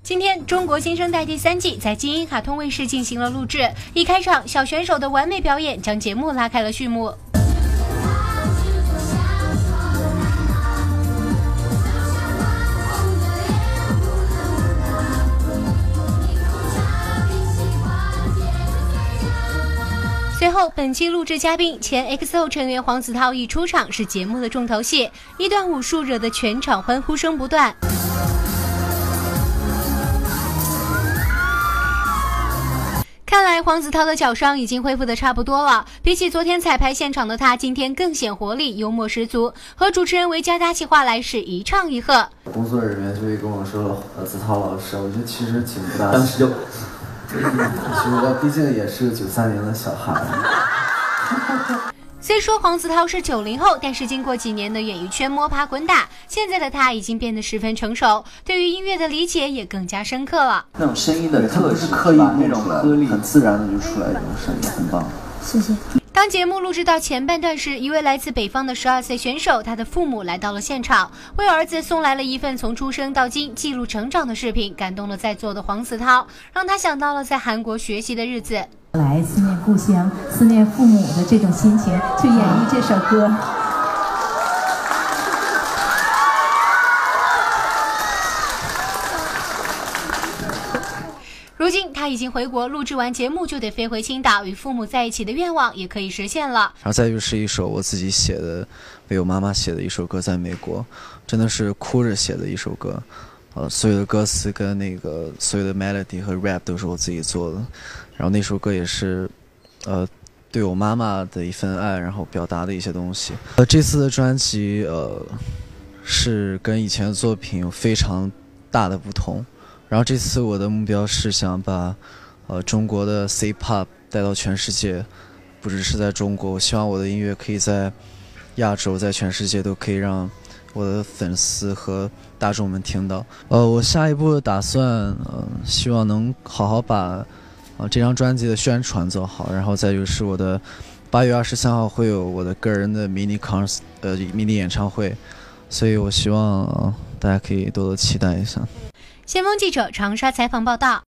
今天，中国新生代第3季在金鹰卡通卫视进行了录制。一开场，小选手的完美表演将节目拉开了序幕。随后，本期录制嘉宾前 XO 成员黄子韬一出场是节目的重头戏，一段武术惹得全场欢呼声不断。看来黄子韬的脚伤已经恢复的差不多了，比起昨天彩排现场的他，今天更显活力，幽默十足，和主持人维嘉搭起话来是一唱一和。工作人员就会跟我说：“子韬老师，我觉得其实挺不大。”当时就，其实我毕竟也是93年的小孩。虽说黄子韬是90后，但是经过几年的演艺圈摸爬滚打，现在的他已经变得十分成熟，对于音乐的理解也更加深刻了。那种声音的特质，刻意那种颗粒，很自然的就出来，这种声音很棒。谢谢。当节目录制到前半段时，一位来自北方的12岁选手，他的父母来到了现场，为儿子送来了一份从出生到今记录成长的视频，感动了在座的黄子韬，让他想到了在韩国学习的日子。来思念故乡、思念父母的这种心情去演绎这首歌。如今他已经回国，录制完节目就得飞回青岛，与父母在一起的愿望也可以实现了。然后再就是一首我自己写的，为我妈妈写的一首歌，在美国，真的是哭着写的一首歌。所有的歌词跟那个所有的 melody 和 rap 都是我自己做的，然后那首歌也是，对我妈妈的一份爱，然后表达的一些东西。这次的专辑是跟以前的作品有非常大的不同，然后这次我的目标是想把中国的 C-pop 带到全世界，不只是在中国，我希望我的音乐可以在亚洲，在全世界都可以让我的粉丝和大众们听到。我下一步的打算，希望能好好把这张专辑的宣传做好，然后再就是我的8月23号会有我的个人的迷你演唱会，所以我希望大家可以多多期待一下。先锋记者长沙采访报道。